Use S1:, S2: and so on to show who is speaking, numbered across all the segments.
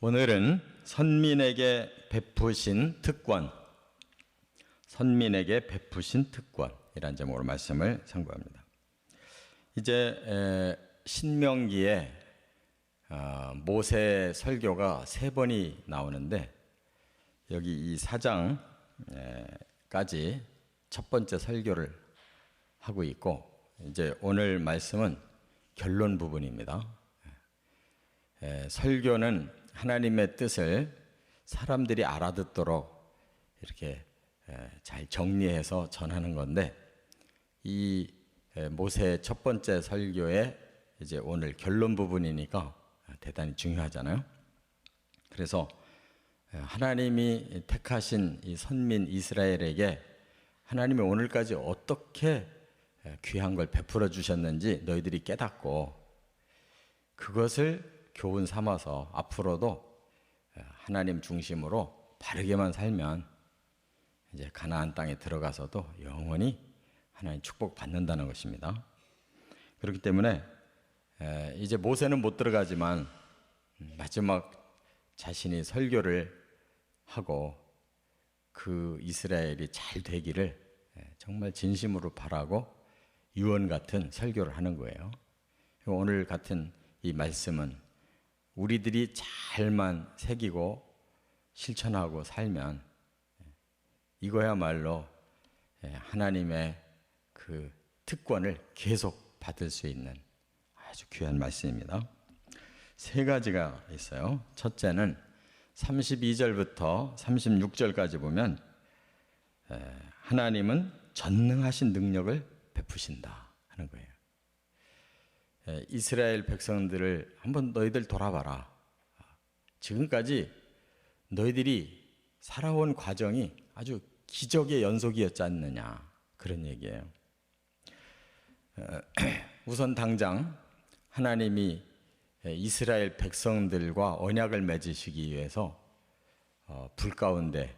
S1: 오늘은 선민에게 베푸신 특권, 선민에게 베푸신 특권이라는 제목으로 말씀을 선고합니다. 이제 신명기에 모세 설교가 3번이 나오는데 여기 이 4장까지 첫 번째 설교를 하고 있고, 이제 오늘 말씀은 결론 부분입니다. 설교는 하나님의 뜻을 사람들이 알아듣도록 이렇게 잘 정리해서 전하는 건데, 이 모세의 첫 번째 설교의 이제 오늘 결론 부분이니까 대단히 중요하잖아요. 그래서 하나님이 택하신 이 선민 이스라엘에게 하나님이 오늘까지 어떻게 귀한 걸 베풀어 주셨는지 너희들이 깨닫고, 그것을 교훈 삼아서 앞으로도 하나님 중심으로 바르게만 살면 이제 가나안 땅에 들어가서도 영원히 하나님 축복 받는다는 것입니다. 그렇기 때문에 이제 모세는 못 들어가지만 마지막 자신이 설교를 하고 그 이스라엘이 잘 되기를 정말 진심으로 바라고 유언 같은 설교를 하는 거예요. 오늘 같은 이 말씀은 우리들이 잘만 새기고 실천하고 살면 이거야말로 하나님의 그 특권을 계속 받을 수 있는 아주 귀한 말씀입니다. 3가지가 있어요. 첫째는 32절부터 36절까지 보면 하나님은 전능하신 능력을 베푸신다 하는 거예요. 이스라엘 백성들을 한번 너희들 돌아봐라. 지금까지 너희들이 살아온 과정이 아주 기적의 연속이었지 않느냐, 그런 얘기예요. 우선 당장 하나님이 이스라엘 백성들과 언약을 맺으시기 위해서 불 가운데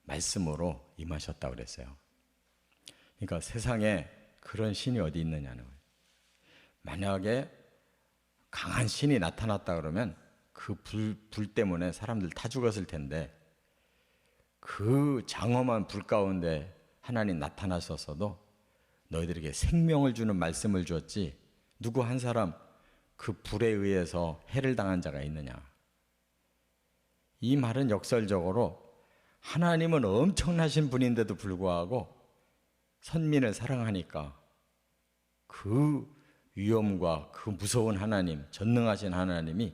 S1: 말씀으로 임하셨다고 그랬어요. 그러니까 세상에 그런 신이 어디 있느냐는 거예요. 만약에 강한 신이 나타났다 그러면 그 불 때문에 사람들 다 죽었을 텐데, 그 장엄한 불 가운데 하나님 나타나셨어도 너희들에게 생명을 주는 말씀을 주었지 누구 한 사람 그 불에 의해서 해를 당한 자가 있느냐. 이 말은 역설적으로 하나님은 엄청나신 분인데도 불구하고 선민을 사랑하니까 그 위엄과 그 무서운 하나님, 전능하신 하나님이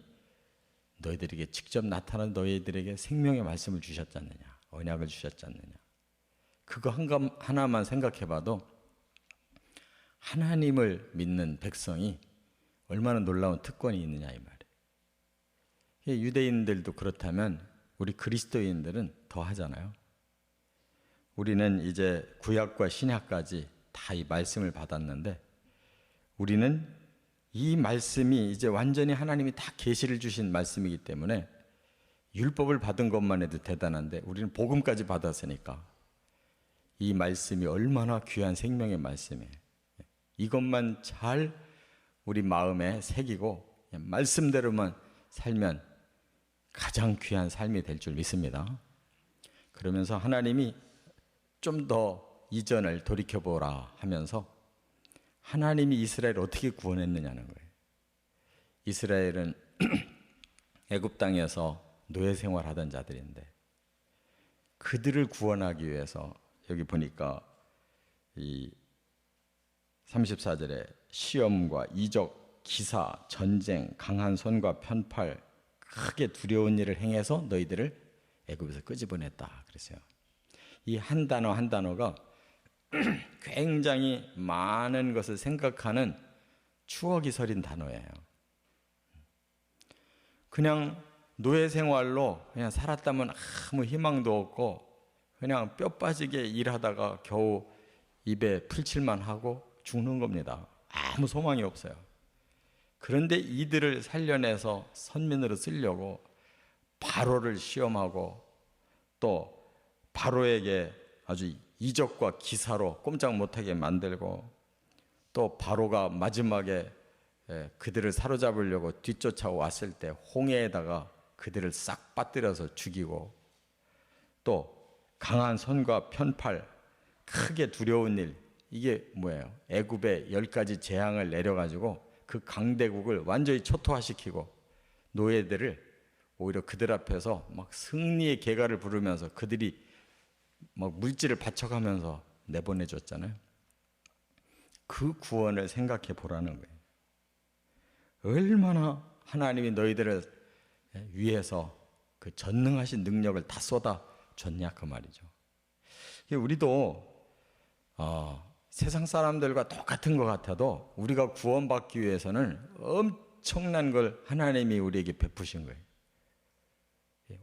S1: 너희들에게 직접 나타난 너희들에게 생명의 말씀을 주셨지 않느냐, 언약을 주셨지 않느냐. 그거 하나만 생각해봐도 하나님을 믿는 백성이 얼마나 놀라운 특권이 있느냐 이 말이에요. 유대인들도 그렇다면 우리 그리스도인들은 더 하잖아요. 우리는 이제 구약과 신약까지 다 이 말씀을 받았는데, 우리는 이 말씀이 이제 완전히 하나님이 다 계시를 주신 말씀이기 때문에 율법을 받은 것만 해도 대단한데, 우리는 복음까지 받았으니까 이 말씀이 얼마나 귀한 생명의 말씀이에요. 이것만 잘 우리 마음에 새기고 말씀대로만 살면 가장 귀한 삶이 될 줄 믿습니다. 그러면서 하나님이 좀 더 이전을 돌이켜보라 하면서 하나님이 이스라엘을 어떻게 구원했느냐는 거예요. 이스라엘은 애굽 땅에서 노예 생활하던 자들인데, 그들을 구원하기 위해서 여기 보니까 이 34절에 시험과 이적, 기사, 전쟁, 강한 손과 편팔, 크게 두려운 일을 행해서 너희들을 애굽에서 끄집어냈다 그랬어요. 이 한 단어 한 단어가 굉장히 많은 것을 생각하는 추억이 서린 단어예요. 그냥 노예 생활로 그냥 살았다면 아무 희망도 없고 그냥 뼈 빠지게 일하다가 겨우 입에 풀칠만 하고 죽는 겁니다. 아무 소망이 없어요. 그런데 이들을 살려내서 선민으로 쓰려고 바로를 시험하고, 또 바로에게 아주 이적과 기사로 꼼짝 못하게 만들고, 또 바로가 마지막에 그들을 사로잡으려고 뒤쫓아 왔을 때 홍해에다가 그들을 싹 빠뜨려서 죽이고, 또 강한 손과 편팔, 크게 두려운 일, 이게 뭐예요? 애굽에 10가지 재앙을 내려가지고 그 강대국을 완전히 초토화시키고 노예들을 오히려 그들 앞에서 막 승리의 계가를 부르면서 그들이 막 물질을 바쳐가면서 내보내줬잖아요. 그 구원을 생각해 보라는 거예요. 얼마나 하나님이 너희들을 위해서 그 전능하신 능력을 다 쏟아 줬냐 그 말이죠. 우리도 세상 사람들과 똑같은 것 같아도 우리가 구원받기 위해서는 엄청난 걸 하나님이 우리에게 베푸신 거예요.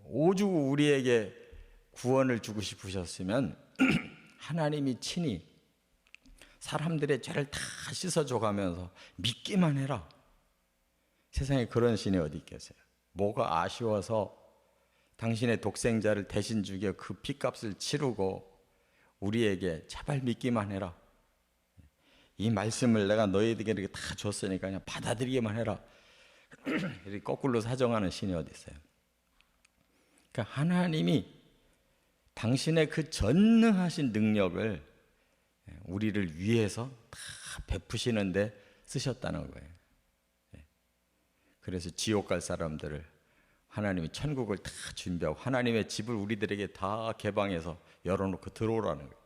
S1: 오죽 우리에게 구원을 주고 싶으셨으면 하나님이 친히 사람들의 죄를 다 씻어줘가면서 믿기만 해라. 세상에 그런 신이 어디 있겠어요? 뭐가 아쉬워서 당신의 독생자를 대신 죽여 그 핏값을 치르고 우리에게 제발 믿기만 해라. 이 말씀을 내가 너희에게 이렇게 다 줬으니까 그냥 받아들이기만 해라. 이렇게 거꾸로 사정하는 신이 어디 있어요? 그러니까 하나님이 당신의 그 전능하신 능력을 우리를 위해서 다 베푸시는데 쓰셨다는 거예요. 그래서 지옥 갈 사람들을 하나님이 천국을 다 준비하고 하나님의 집을 우리들에게 다 개방해서 열어놓고 들어오라는 거예요.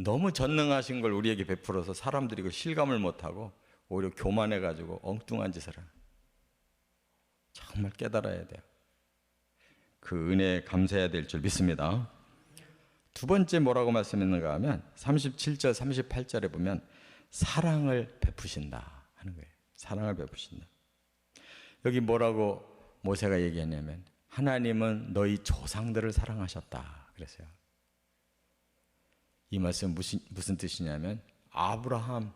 S1: 너무 전능하신 걸 우리에게 베풀어서 사람들이 그 실감을 못하고 오히려 교만해가지고 엉뚱한 짓을 하는, 정말 깨달아야 돼요. 그 은혜에 감사해야 될 줄 믿습니다. 두 번째 뭐라고 말씀했는가 하면 37절 38절에 보면 사랑을 베푸신다 하는 거예요. 사랑을 베푸신다. 여기 뭐라고 모세가 얘기했냐면 하나님은 너희 조상들을 사랑하셨다 그랬어요. 이 말씀 무슨 뜻이냐면 아브라함,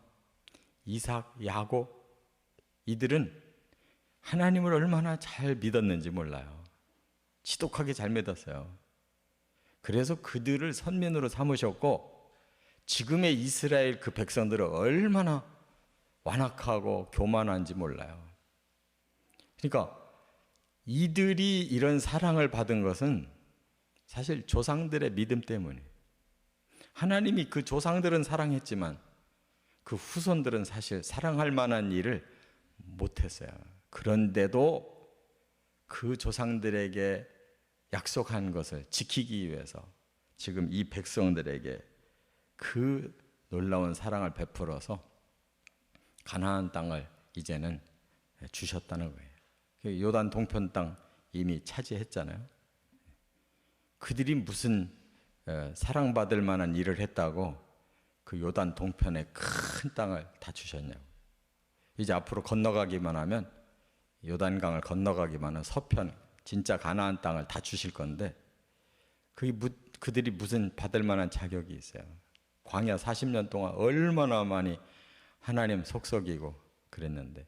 S1: 이삭, 야곱 이들은 하나님을 얼마나 잘 믿었는지 몰라요. 지독하게 잘 믿었어요. 그래서 그들을 선민으로 삼으셨고 지금의 이스라엘 그 백성들은 얼마나 완악하고 교만한지 몰라요. 그러니까 이들이 이런 사랑을 받은 것은 사실 조상들의 믿음 때문이에요. 하나님이 그 조상들은 사랑했지만 그 후손들은 사실 사랑할 만한 일을 못했어요. 그런데도 그 조상들에게 약속한 것을 지키기 위해서 지금 이 백성들에게 그 놀라운 사랑을 베풀어서 가나안 땅을 이제는 주셨다는 거예요. 요단 동편 땅 이미 차지했잖아요. 그들이 무슨 사랑받을 만한 일을 했다고 그 요단 동편의 큰 땅을 다 주셨냐고. 이제 앞으로 건너가기만 하면 요단강을 건너가기만 하면 서편 진짜 가나안 땅을 다 주실 건데 그들이 무슨 받을 만한 자격이 있어요. 광야 40년 동안 얼마나 많이 하나님 속썩이고 그랬는데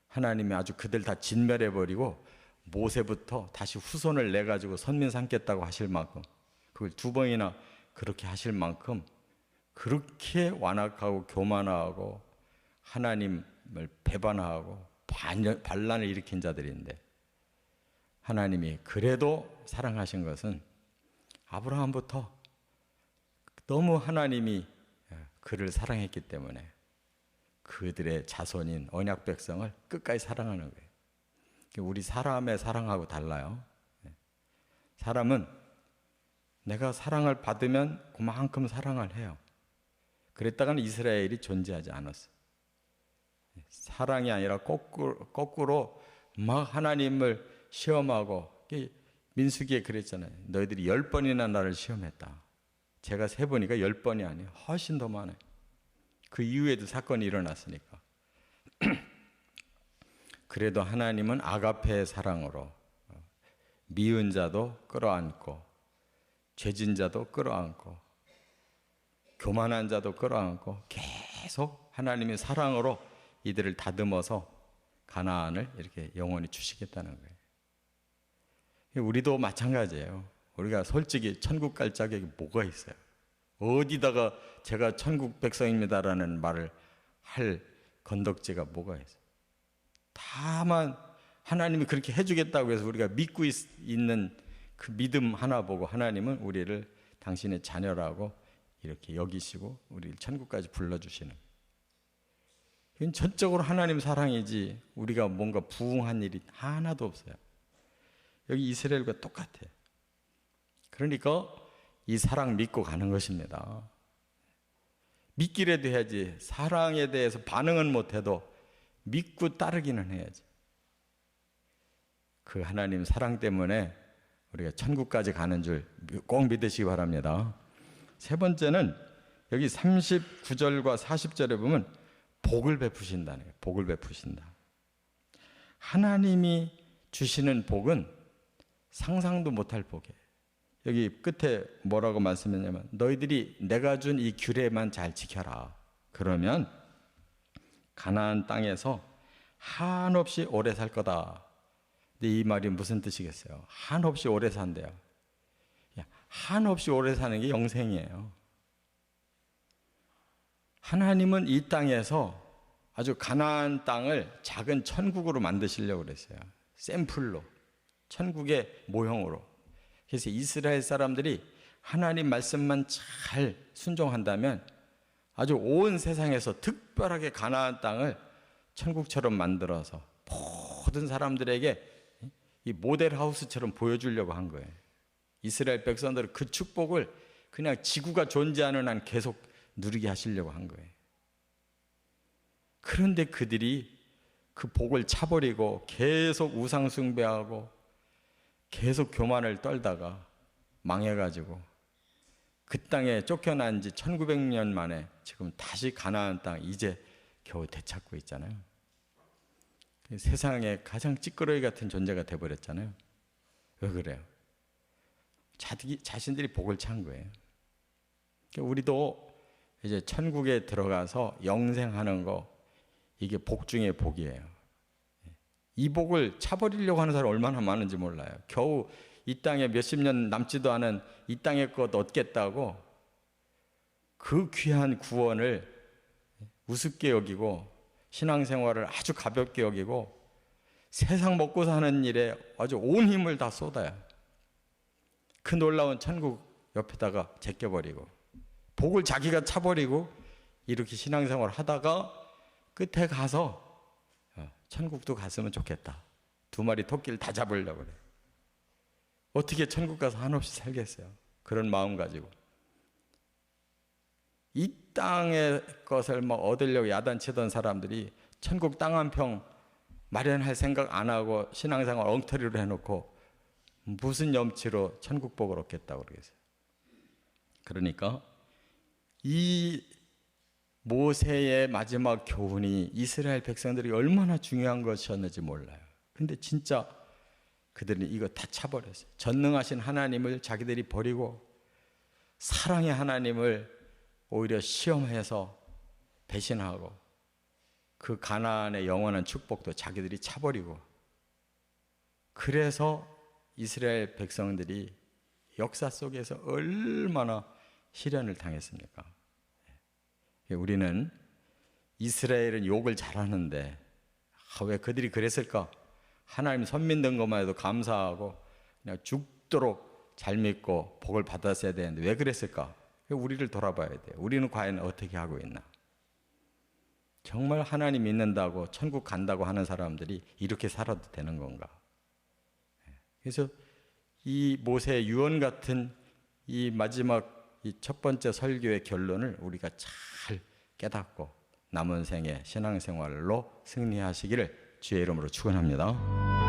S1: 하나님이 아주 그들 다 진멸해버리고 모세부터 다시 후손을 내가지고 선민 삼겠다고 하실 만큼 그걸 2번이나 그렇게 하실 만큼 그렇게 완악하고 교만하고 하나님을 배반하고 반란을 일으킨 자들인데 하나님이 그래도 사랑하신 것은 아브라함부터 너무 하나님이 그를 사랑했기 때문에 그들의 자손인 언약 백성을 끝까지 사랑하는 거예요. 우리 사람의 사랑하고 달라요. 사람은 내가 사랑을 받으면 그만큼 사랑을 해요. 그랬다가는 이스라엘이 존재하지 않았어요. 사랑이 아니라 거꾸로 막 하나님을 시험하고 민수기에 그랬잖아요. 너희들이 10번이나 나를 시험했다. 제가 세보니까 10번이 아니에요. 훨씬 더 많아요. 그 이후에도 사건이 일어났으니까. 그래도 하나님은 아가페의 사랑으로 미운 자도 끌어안고 죄진 자도 끌어안고 교만한 자도 끌어안고 계속 하나님의 사랑으로 이들을 다듬어서 가나안을 이렇게 영원히 주시겠다는 거예요. 우리도 마찬가지예요. 우리가 솔직히 천국 갈 자격이 뭐가 있어요? 어디다가 제가 천국 백성입니다라는 말을 할 건덕지가 뭐가 있어요? 다만 하나님이 그렇게 해주겠다고 해서 우리가 믿고 있는 그 믿음 하나 보고 하나님은 우리를 당신의 자녀라고 이렇게 여기시고 우리를 천국까지 불러주시는, 이건 전적으로 하나님 사랑이지 우리가 뭔가 부응한 일이 하나도 없어요. 여기 이스라엘과 똑같아요. 그러니까 이 사랑 믿고 가는 것입니다. 믿기라도 해야지. 사랑에 대해서 반응은 못해도 믿고 따르기는 해야지. 그 하나님 사랑 때문에 우리가 천국까지 가는 줄 꼭 믿으시기 바랍니다. 세 번째는 여기 39절과 40절에 보면 복을 베푸신다는 거예요. 복을 베푸신다. 하나님이 주시는 복은 상상도 못할 복이에요. 여기 끝에 뭐라고 말씀했냐면 너희들이 내가 준 이 규례만 잘 지켜라. 그러면 가나안 땅에서 한없이 오래 살 거다. 근데 이 말이 무슨 뜻이겠어요? 한없이 오래 산대요. 한없이 오래 사는 게 영생이에요. 하나님은 이 땅에서 아주 가나안 땅을 작은 천국으로 만드시려고 그랬어요. 샘플로, 천국의 모형으로. 그래서 이스라엘 사람들이 하나님 말씀만 잘 순종한다면 아주 온 세상에서 특별하게 가나안 땅을 천국처럼 만들어서 모든 사람들에게 이 모델하우스처럼 보여주려고 한 거예요. 이스라엘 백성들은 그 축복을 그냥 지구가 존재하는 한 계속 누리게 하시려고 한 거예요. 그런데 그들이 그 복을 차버리고 계속 우상 숭배하고 계속 교만을 떨다가 망해가지고 그 땅에 쫓겨난 지 1900년 만에 지금 다시 가나안 땅 이제 겨우 되찾고 있잖아요. 세상에 가장 찌끄러기 같은 존재가 돼버렸잖아요. 왜 그래요? 자신들이 복을 찬 거예요. 우리도 이제 천국에 들어가서 영생하는 거, 이게 복 중에 복이에요. 이 복을 차버리려고 하는 사람이 얼마나 많은지 몰라요. 겨우 이 땅에 몇십 년 남지도 않은 이 땅의 것 얻겠다고 그 귀한 구원을 우습게 여기고 신앙생활을 아주 가볍게 여기고 세상 먹고 사는 일에 아주 온 힘을 다 쏟아요. 그 놀라운 천국 옆에다가 제껴버리고 복을 자기가 차버리고 이렇게 신앙생활을 하다가 끝에 가서 천국도 갔으면 좋겠다. 두 마리 토끼를 다 잡으려고 그래. 어떻게 천국 가서 한없이 살겠어요? 그런 마음 가지고 이 땅의 것을 막 얻으려고 야단치던 사람들이 천국 땅 한 평 마련할 생각 안 하고 신앙생활 엉터리로 해놓고 무슨 염치로 천국 복을 얻겠다고 그러겠어요. 그러니까 이 모세의 마지막 교훈이 이스라엘 백성들이 얼마나 중요한 것이었는지 몰라요. 근데 진짜 그들은 이거 다 차버렸어요. 전능하신 하나님을 자기들이 버리고 사랑의 하나님을 오히려 시험해서 배신하고 그 가나안의 영원한 축복도 자기들이 차버리고, 그래서 이스라엘 백성들이 역사 속에서 얼마나 시련을 당했습니까? 우리는 이스라엘은 욕을 잘하는데 왜 그들이 그랬을까? 하나님 손 믿는 것만 해도 감사하고 그냥 죽도록 잘 믿고 복을 받았어야 되는데 왜 그랬을까? 우리를 돌아봐야 돼요. 우리는 과연 어떻게 하고 있나? 정말 하나님 믿는다고 천국 간다고 하는 사람들이 이렇게 살아도 되는 건가? 그래서 이 모세의 유언 같은 이 마지막 이 첫 번째 설교의 결론을 우리가 잘 깨닫고 남은 생에 신앙생활로 승리하시기를 주의 이름으로 축원합니다.